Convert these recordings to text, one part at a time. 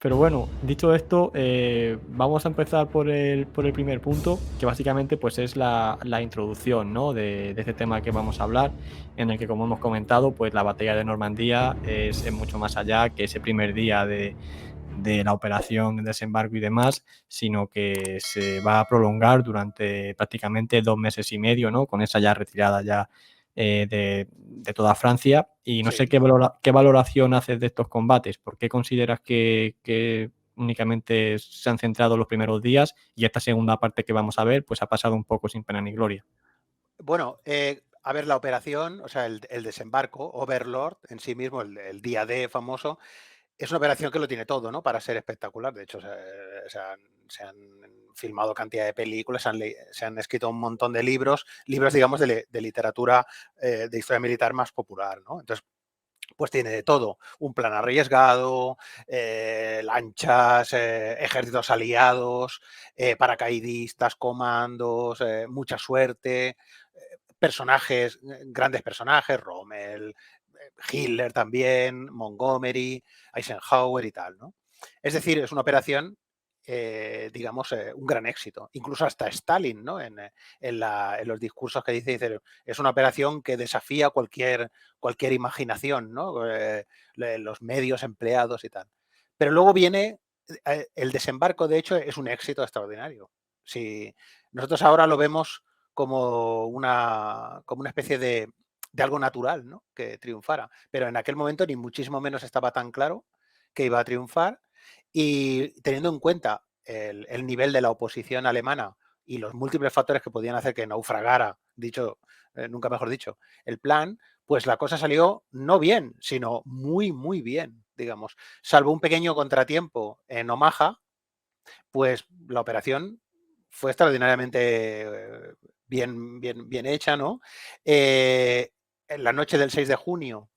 Pero bueno, dicho esto, vamos a empezar por el primer punto, que básicamente pues es la introducción, ¿no? De este tema que vamos a hablar, en el que, como hemos comentado, pues la batalla de Normandía es mucho más allá que ese primer día de la operación de desembarco y demás, sino que se va a prolongar durante prácticamente 2 meses y medio, ¿no? Con esa ya retirada ya de toda Francia. Y no sé Sí. qué valoración haces de estos combates. ¿Por qué consideras que únicamente se han centrado los primeros días y esta segunda parte que vamos a ver, pues ha pasado un poco sin pena ni gloria? Bueno, a ver, la operación, o sea, el desembarco, Overlord en sí mismo, el día D famoso, es una operación que lo tiene todo, ¿no? Para ser espectacular. De hecho, se han filmado cantidad de películas, se han escrito un montón de libros, digamos, de literatura de historia militar más popular, ¿no? Entonces, pues tiene de todo, un plan arriesgado, lanchas, ejércitos aliados, paracaidistas, comandos, mucha suerte, personajes, grandes personajes, Rommel, Hitler también, Montgomery, Eisenhower y tal, ¿no? Es decir, es una operación, digamos, un gran éxito. Incluso hasta Stalin, ¿no? En los discursos que dice, es una operación que desafía cualquier imaginación, ¿no? Los medios empleados y tal. Pero luego viene el desembarco, de hecho, es un éxito extraordinario. Si nosotros ahora lo vemos como una especie de algo natural, ¿no? Que triunfara. Pero en aquel momento ni muchísimo menos estaba tan claro que iba a triunfar, y teniendo en cuenta el nivel de la oposición alemana y los múltiples factores que podían hacer que naufragara, nunca mejor dicho, el plan, pues la cosa salió no bien, sino muy, muy bien, digamos. Salvo un pequeño contratiempo en Omaha, pues la operación fue extraordinariamente bien hecha, ¿no? En la noche del 6 de junio,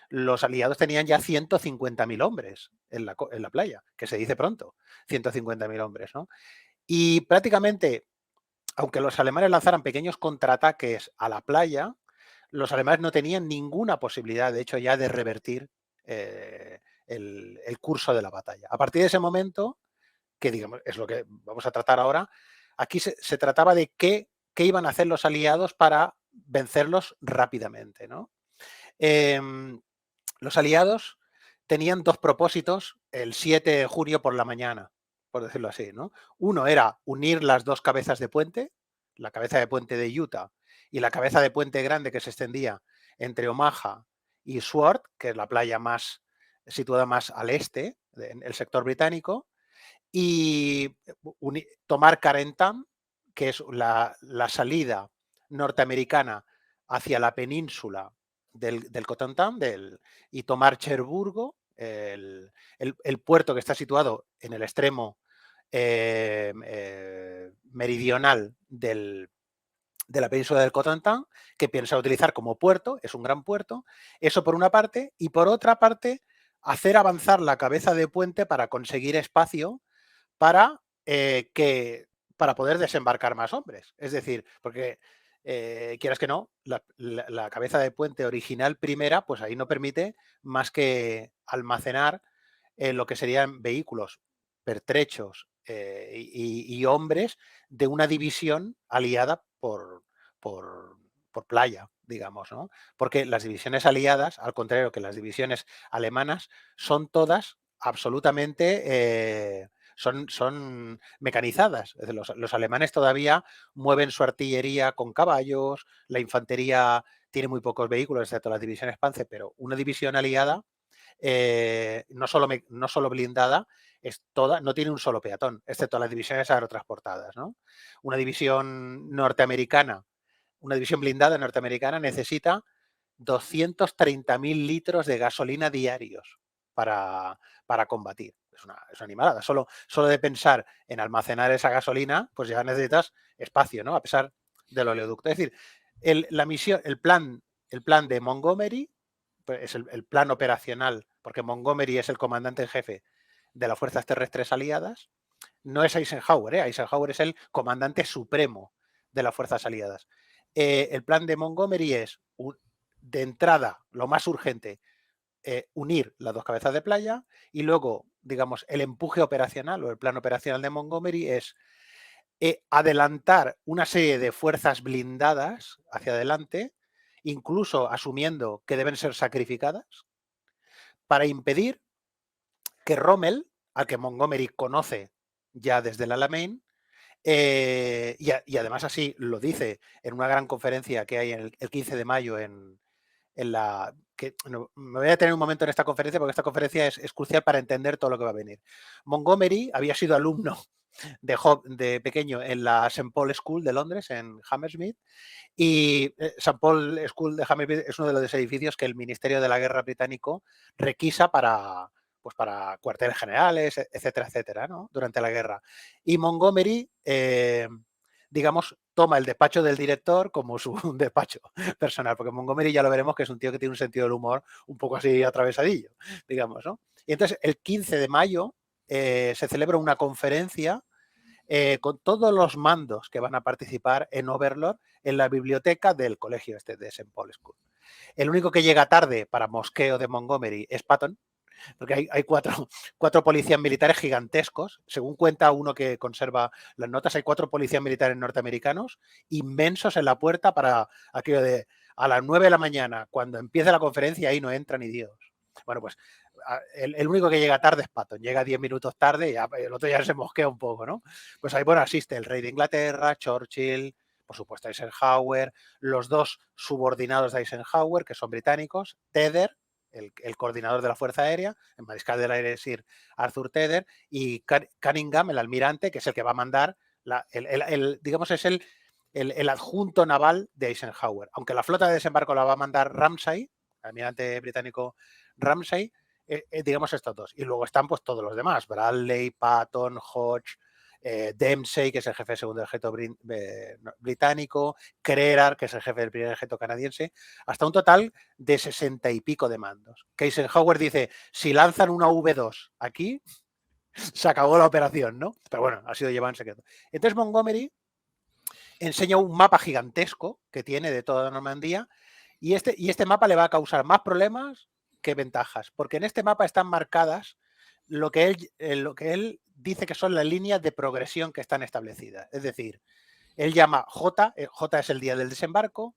los aliados tenían ya 150.000 hombres en la playa, que se dice pronto, 150.000 hombres, ¿no? Y prácticamente, aunque los alemanes lanzaran pequeños contraataques a la playa, los alemanes no tenían ninguna posibilidad, de hecho, ya de revertir el curso de la batalla. A partir de ese momento, que digamos es lo que vamos a tratar ahora, aquí se trataba de qué iban a hacer los aliados para vencerlos rápidamente, ¿no? Em, los aliados tenían dos propósitos el 7 de junio por la mañana, por decirlo así, ¿no? Uno era unir las dos cabezas de puente, la cabeza de puente de Utah y la cabeza de puente grande que se extendía entre Omaha y Sword, que es la playa más situada más al este, en el sector británico, y tomar Carentan, que es la salida norteamericana hacia la península del Cotentin, y tomar Cherburgo, el puerto que está situado en el extremo meridional de la península del Cotentin, que piensa utilizar como puerto, es un gran puerto. Eso por una parte, y por otra parte, hacer avanzar la cabeza de puente para conseguir espacio para, para poder desembarcar más hombres. Es decir, porque quieras que no, la cabeza de puente original primera, pues ahí no permite más que almacenar lo que serían vehículos, pertrechos y hombres de una división aliada por playa, digamos, ¿no? Porque las divisiones aliadas, al contrario que las divisiones alemanas, son todas absolutamente son mecanizadas. Es decir, los alemanes todavía mueven su artillería con caballos, la infantería tiene muy pocos vehículos, excepto las divisiones Panzer, pero una división aliada, no solo blindada, no tiene un solo peatón, excepto las divisiones aerotransportadas, ¿no? Una división norteamericana, una división blindada norteamericana necesita 230.000 litros de gasolina diarios para combatir. Es una animalada. Solo de pensar en almacenar esa gasolina, pues ya necesitas espacio, ¿no? A pesar del oleoducto. Es decir, la misión, el plan de Montgomery, pues es el plan operacional, porque Montgomery es el comandante en jefe de las fuerzas terrestres aliadas. No es Eisenhower, ¿eh? Eisenhower es el comandante supremo de las fuerzas aliadas. El plan de Montgomery es, de entrada, lo más urgente, unir las dos cabezas de playa, y luego digamos, el empuje operacional o el plan operacional de Montgomery es adelantar una serie de fuerzas blindadas hacia adelante, incluso asumiendo que deben ser sacrificadas, para impedir que Rommel, al que Montgomery conoce ya desde el Alamein, y además así lo dice en una gran conferencia que hay el 15 de mayo en la... Que, no, me voy a tener un momento en esta conferencia porque esta conferencia es crucial para entender todo lo que va a venir. Montgomery había sido alumno de pequeño en la St. Paul School de Londres, en Hammersmith, y St. Paul School de Hammersmith es uno de los edificios que el Ministerio de la Guerra británico requisa pues para cuarteles generales, etcétera, etcétera, ¿no? Durante la guerra. Y Montgomery, digamos, toma el despacho del director como su despacho personal, porque Montgomery ya lo veremos que es un tío que tiene un sentido del humor un poco así atravesadillo, digamos, ¿no? Y entonces el 15 de mayo se celebra una conferencia con todos los mandos que van a participar en Overlord en la biblioteca del colegio este de St. Paul School. El único que llega tarde para mosqueo de Montgomery es Patton, porque hay cuatro policías militares gigantescos. Según cuenta uno que conserva las notas, hay 4 policías militares norteamericanos inmensos en la puerta para aquello de a las 9 de la mañana, cuando empieza la conferencia, ahí no entra ni Dios. Bueno, pues el único que llega tarde es Patton, llega 10 minutos tarde y el otro ya se mosquea un poco, ¿no? Pues ahí, bueno, asiste el rey de Inglaterra, Churchill, por supuesto Eisenhower, los 2 subordinados de Eisenhower, que son británicos, Tedder, el coordinador de la Fuerza Aérea, el mariscal del aire Sir Arthur Tedder, y Cunningham, el almirante, que es el que va a mandar, digamos, es el adjunto naval de Eisenhower. Aunque la flota de desembarco la va a mandar Ramsay, el almirante británico Ramsay, digamos estos 2. Y luego están pues todos los demás, Bradley, Patton, Hodge, Dempsey, que es el jefe del segundo ejército británico, Crerar, que es el jefe del primer ejército canadiense, hasta un total de 60 y pico de mandos. Que Eisenhower dice, si lanzan una V2 aquí, se acabó la operación, ¿no? Pero bueno, ha sido llevado en secreto. Entonces Montgomery enseña un mapa gigantesco que tiene de toda Normandía y este mapa le va a causar más problemas que ventajas, porque en este mapa están marcadas lo que él dice que son las líneas de progresión que están establecidas. Es decir, él llama J es el día del desembarco,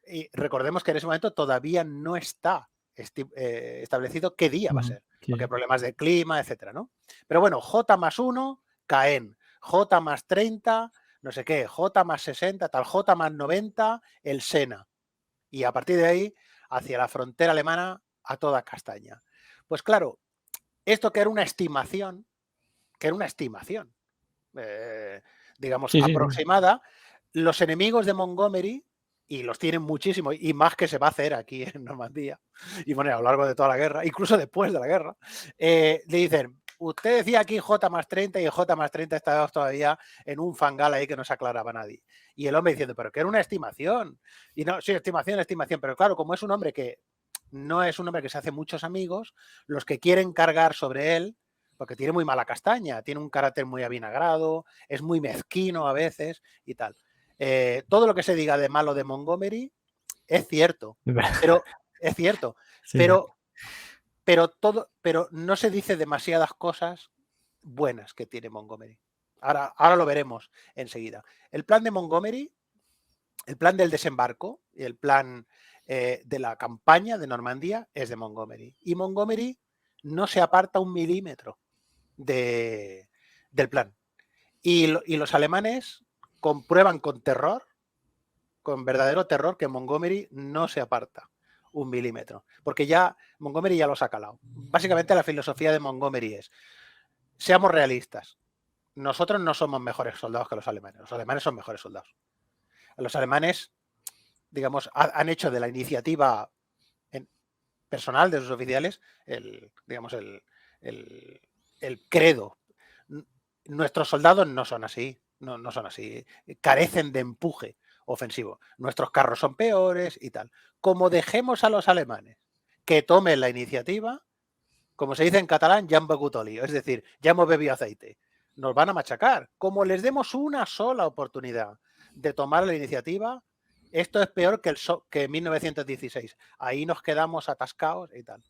y recordemos que en ese momento todavía no está establecido qué día va a ser, porque hay problemas de clima, etcétera, ¿no? Pero bueno, J más 1, Caen, J más 30, no sé qué, J más 60, tal, J más 90, el Sena. Y a partir de ahí, hacia la frontera alemana, a toda castaña. Pues claro, esto que era una estimación, digamos, Sí, sí, sí. aproximada, los enemigos de Montgomery, y los tienen muchísimo, y más que se va a hacer aquí en Normandía, y bueno, a lo largo de toda la guerra, incluso después de la guerra, le dicen, usted decía aquí J más 30 y J más 30 está todavía en un fangal ahí que no se aclaraba nadie. Y el hombre diciendo, pero que era una estimación. Y no, sí, estimación, pero claro, como es un hombre que no es un hombre que se hace muchos amigos, los que quieren cargar sobre él, porque tiene muy mala castaña, tiene un carácter muy avinagrado, es muy mezquino a veces y tal. Todo lo que se diga de malo de Montgomery es cierto, pero es cierto, Sí, sí. pero no se dice demasiadas cosas buenas que tiene Montgomery. Ahora lo veremos enseguida. El plan de Montgomery, el plan del desembarco y el plan de la campaña de Normandía es de Montgomery. Y Montgomery no se aparta un milímetro del plan. Y los alemanes comprueban con terror, con verdadero terror, que Montgomery no se aparta un milímetro, porque ya Montgomery ya los ha calado. Básicamente la filosofía de Montgomery es, seamos realistas, nosotros no somos mejores soldados que los alemanes son mejores soldados. Los alemanes, digamos, han hecho de la iniciativa personal de sus oficiales digamos, el credo. Nuestros soldados no son así, no son así, carecen de empuje ofensivo. Nuestros carros son peores y tal. Como dejemos a los alemanes que tomen la iniciativa, como se dice en catalán, ja hem begut oli, es decir, ya hemos bebido aceite. Nos van a machacar. Como les demos una sola oportunidad de tomar la iniciativa, esto es peor que 1916. Ahí nos quedamos atascados y tal.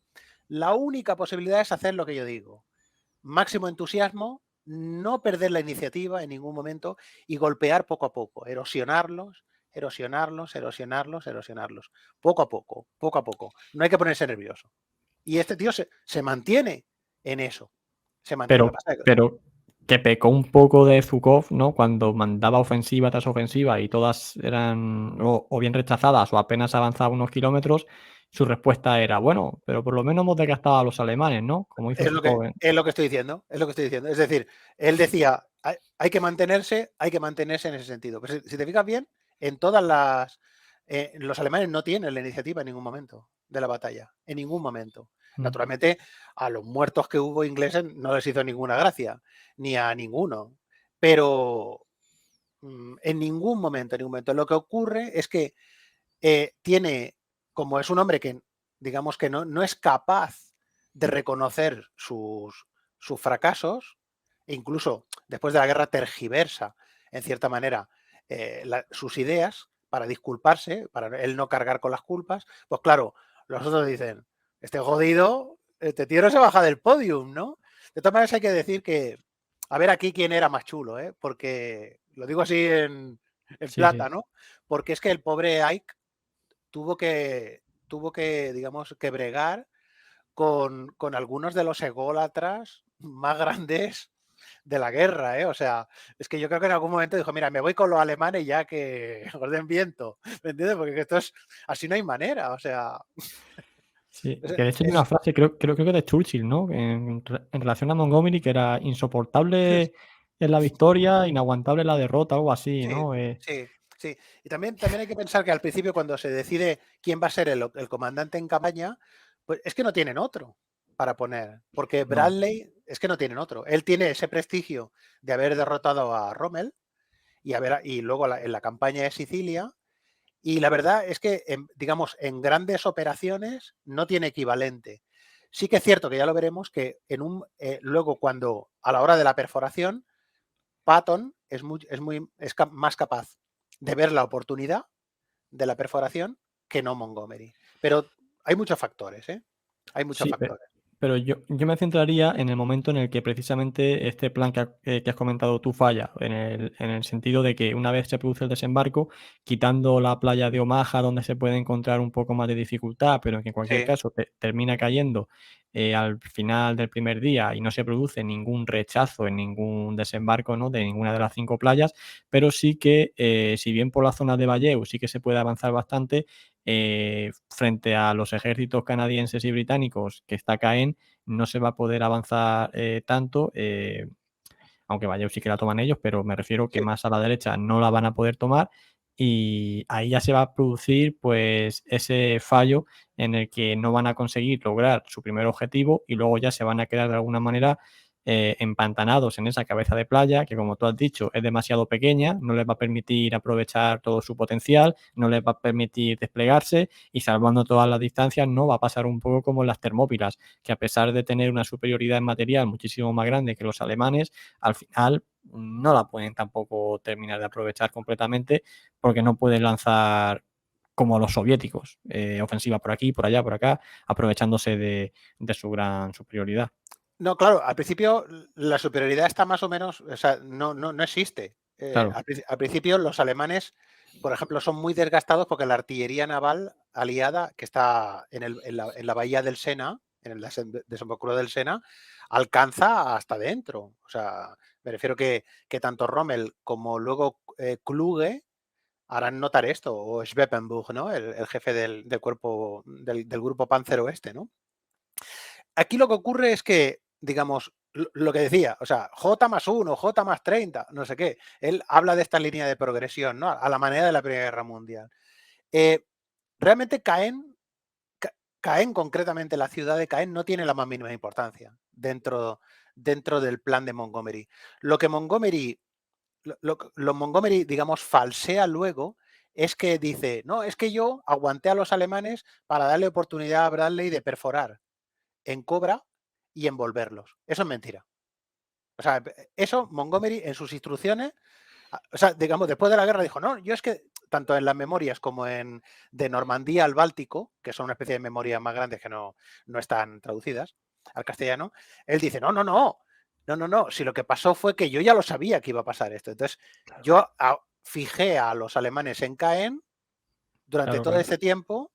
La única posibilidad es hacer lo que yo digo, máximo entusiasmo, no perder la iniciativa en ningún momento y golpear poco a poco, erosionarlos, erosionarlos, erosionarlos, erosionarlos, poco a poco, poco a poco. No hay que ponerse nervioso. Y este tío se mantiene en eso. Se mantiene. Lo que Pero, pasa es que pero que pecó un poco de Zukov, ¿no? Cuando mandaba ofensiva tras ofensiva y todas eran o bien rechazadas o apenas avanzaba unos kilómetros, su respuesta era, bueno, pero por lo menos hemos desgastado a los alemanes, ¿no? Como hizo Zukov. es lo que estoy diciendo, es lo que estoy diciendo. Es decir, él decía, hay que mantenerse en ese sentido. Pero si te fijas bien, en todas las... los alemanes no tienen la iniciativa en ningún momento de la batalla, en ningún momento. Mm. Naturalmente, a los muertos que hubo ingleses no les hizo ninguna gracia, ni a ninguno. Pero en ningún momento, en ningún momento. Lo que ocurre es que tiene, como es un hombre que, digamos que no es capaz de reconocer sus fracasos, e incluso después de la guerra tergiversa, en cierta manera, sus ideas para disculparse, para él no cargar con las culpas, pues claro, los otros dicen, este jodido, este tío no se baja del podium, ¿no? De todas maneras hay que decir que, a ver aquí quién era más chulo, ¿eh? Porque lo digo así en Sí, plata, sí. ¿no? Porque es que el pobre Ike tuvo que, digamos, que bregar con algunos de los ególatras más grandes de la guerra, ¿eh? O sea, es que yo creo que en algún momento dijo, mira, me voy con los alemanes ya que os den viento, ¿me entiendes? Porque esto es, así no hay manera, o sea, Sí, es, que de hecho hay una es- frase, creo que de Churchill, ¿no? En relación a Montgomery, que era insoportable en la victoria, inaguantable en la derrota, algo así, sí, ¿no? sí, sí. Y también hay que pensar que al principio cuando se decide quién va a ser el comandante en campaña, pues es que no tienen otro para poner, porque No. Bradley es que no tienen otro. Él tiene ese prestigio de haber derrotado a Rommel y luego en la campaña de Sicilia. Y la verdad es que, digamos, en grandes operaciones no tiene equivalente. Sí que es cierto que ya lo veremos que luego cuando a la hora de la perforación, Patton es más capaz de ver la oportunidad de la perforación que no Montgomery. Pero hay muchos factores, ¿eh? Hay muchos Sí, factores. pero yo me centraría en el momento en el que precisamente este plan que has comentado tú falla, en el sentido de que una vez se produce el desembarco, quitando la playa de Omaha, donde se puede encontrar un poco más de dificultad, pero que en cualquier Sí, caso termina cayendo al final del primer día y no se produce ningún rechazo en ningún desembarco, ¿no? De ninguna de las 5 playas, pero sí que, si bien por la zona de Valleu sí que se puede avanzar bastante, frente a los ejércitos canadienses y británicos que está Caen, no se va a poder avanzar tanto, aunque Valleu sí que la toman ellos, pero me refiero que sí, más a la derecha no la van a poder tomar y ahí ya se va a producir pues ese fallo en el que no van a conseguir lograr su primer objetivo y luego ya se van a quedar de alguna manera empantanados en esa cabeza de playa que, como tú has dicho, es demasiado pequeña, no les va a permitir aprovechar todo su potencial, no les va a permitir desplegarse y, salvando todas las distancias, no va a pasar un poco como en las Termópilas, que a pesar de tener una superioridad en material muchísimo más grande que los alemanes, al final no la pueden tampoco terminar de aprovechar completamente porque no pueden lanzar como los soviéticos, ofensiva por aquí, por allá, por acá, aprovechándose de su gran superioridad. no, claro, al principio la superioridad está más o menos, o sea, no existe. Claro. Al principio los alemanes, por ejemplo, son muy desgastados porque la artillería naval aliada que está en la bahía del Sena, en el desembocadura del Sena, alcanza hasta dentro. O sea, me refiero que tanto Rommel como luego Kluge harán notar esto, o Schweppenburg, ¿no? El jefe del cuerpo del grupo Panzer Oeste, ¿no? Aquí lo que ocurre es que, digamos, lo que decía, o sea, J más 1, J más 30, no sé qué. Él habla de esta línea de progresión, ¿no? A la manera de la Primera Guerra Mundial. Eh, realmente Caen, concretamente la ciudad de Caen, no tiene la más mínima importancia dentro del plan de Montgomery. Lo que Montgomery, digamos, falsea luego es que dice, no, es que yo aguanté a los alemanes para darle oportunidad a Bradley de perforar en Cobra y envolverlos. Eso es mentira. O sea, eso Montgomery en sus instrucciones, o sea, digamos, después de la guerra dijo, no, yo es que tanto en las memorias como en de Normandía al Báltico, que son una especie de memorias más grandes que no están traducidas al castellano, él dice, no, no, no. No. Si lo que pasó fue que yo ya lo sabía que iba a pasar esto. Entonces, Claro, yo fijé a los alemanes en Caen durante claro, todo claro. este tiempo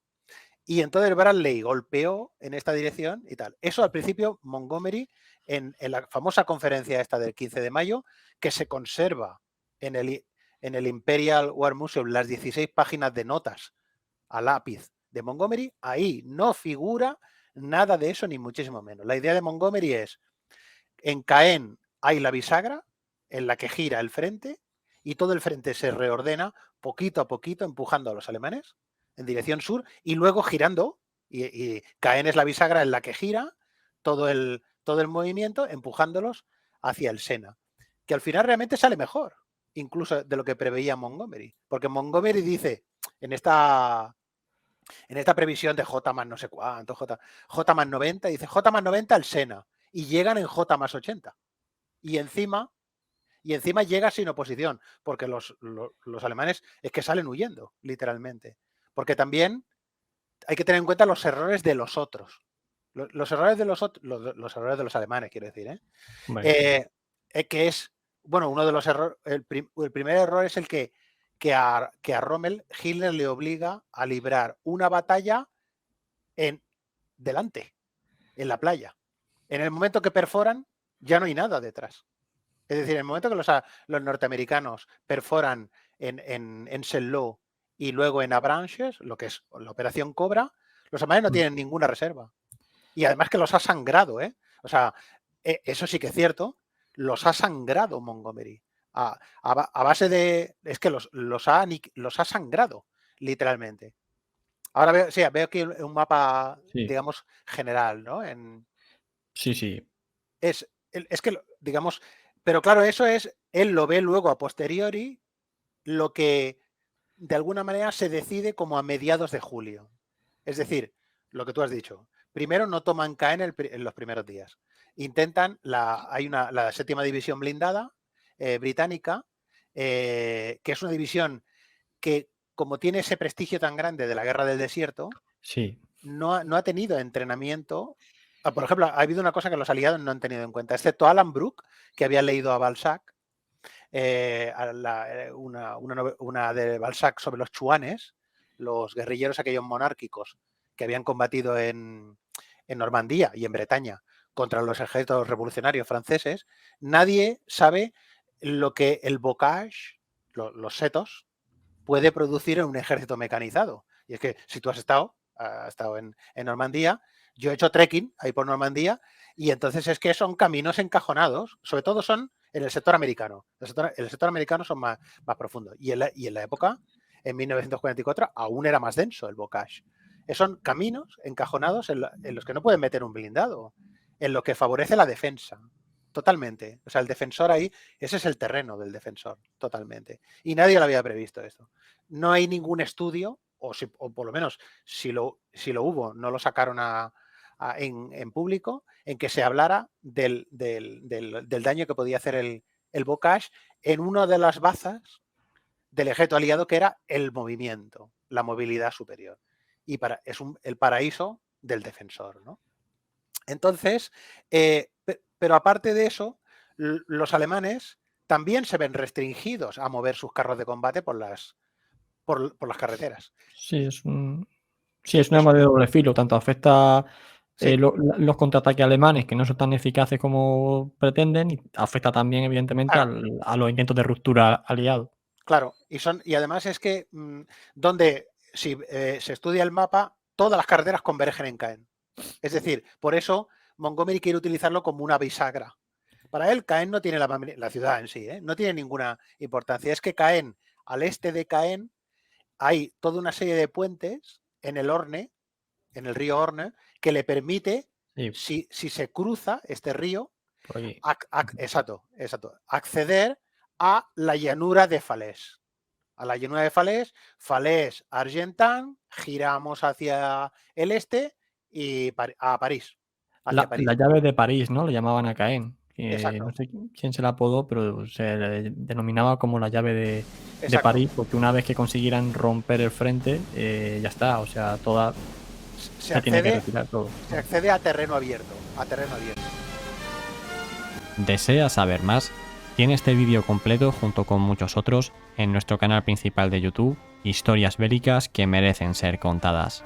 y entonces Bradley golpeó en esta dirección y tal. Eso al principio Montgomery, en la famosa conferencia esta del 15 de mayo, que se conserva en el Imperial War Museum, las 16 páginas de notas a lápiz de Montgomery, ahí no figura nada de eso, ni muchísimo menos. La idea de Montgomery es, en Caen hay la bisagra en la que gira el frente y todo el frente se reordena poquito a poquito, empujando a los alemanes en dirección sur y luego girando, y Caen es la bisagra en la que gira todo el movimiento, empujándolos hacia el Sena, que al final realmente sale mejor, incluso de lo que preveía Montgomery, porque Montgomery dice en esta previsión de J más no sé cuánto, J más 90, dice J más 90 al Sena, y llegan en J más 80. Y encima llega sin oposición, porque los alemanes es que salen huyendo, literalmente. Porque también hay que tener en cuenta los errores de los otros. Los errores de los errores de los alemanes, quiero decir, que es, bueno, uno de los errores, el primer error es el que a Rommel, Hitler le obliga a librar una batalla delante, en la playa. En el momento que perforan, ya no hay nada detrás. Es decir, en el momento que los norteamericanos perforan en Saint-Lô y luego en Avranches, lo que es la operación Cobra, los alemanes no tienen ninguna reserva. Y además que los ha sangrado, ¿eh? O sea, eso sí que es cierto, los ha sangrado Montgomery. A base de... Es que los ha sangrado, literalmente. Ahora veo aquí un mapa, Sí, digamos, general, ¿no? sí. Es que, digamos, pero claro, eso es, él lo ve luego a posteriori, lo que de alguna manera se decide como a mediados de julio. Es decir, lo que tú has dicho. Primero no toman Caen en los primeros días. Intentan, hay la séptima división blindada británica, que es una división que, como tiene ese prestigio tan grande de la guerra del desierto, Sí. no ha tenido entrenamiento. Por ejemplo, ha habido una cosa que los aliados no han tenido en cuenta, excepto Alan Brooke, que había leído a Balzac, una de Balzac sobre los chuanes, los guerrilleros aquellos monárquicos que habían combatido en Normandía y en Bretaña contra los ejércitos revolucionarios franceses. Nadie sabe lo que el bocage, los setos, puede producir en un ejército mecanizado. Y es que si tú has estado en Normandía, yo he hecho trekking ahí por Normandía, y entonces es que son caminos encajonados, sobre todo son en el sector americano. El sector americano son más profundos. Y en la época, en 1944, aún era más denso el bocage. Son caminos encajonados en los que no pueden meter un blindado, en lo que favorece la defensa. Totalmente. O sea, el defensor ahí, ese es el terreno del defensor, totalmente. Y nadie lo había previsto esto. No hay ningún estudio, o por lo menos si lo hubo, no lo sacaron en público, en que se hablara del daño que podía hacer el bocage en una de las bazas del ejército aliado, que era el movimiento, la movilidad superior. Y es el paraíso del defensor, ¿no? Entonces, pero aparte de eso, los alemanes también se ven restringidos a mover sus carros de combate por las carreteras. Sí, es un arma de doble filo, tanto afecta Sí, los contraataques alemanes, que no son tan eficaces como pretenden, y afecta también, evidentemente, claro, a los intentos de ruptura aliados. claro. Y además es que donde si se estudia el mapa, todas las carreteras convergen en Caen. Es decir, por eso Montgomery quiere utilizarlo como una bisagra. Para él, Caen no tiene la ciudad en sí, no tiene ninguna importancia. Es que Caen, al este de Caen, hay toda una serie de puentes en el Orne, en el río Orne, que le permite, Sí, si se cruza este río, por aquí. exacto, acceder a la llanura de Falaise. A la llanura de Falaise, Argentan, giramos hacia el este y a París, hacia París. La llave de París, ¿no? Le llamaban a Caen. No Exacto, sé quién se la apodó, pero se le denominaba como la llave de exacto. París, porque una vez que consiguieran romper el frente, ya está, o sea, Se se tiene que accede, retirar todo. se accede a terreno abierto, a terreno abierto. ¿Deseas saber más? Tiene este vídeo completo junto con muchos otros en nuestro canal principal de YouTube, Historias bélicas que merecen ser contadas.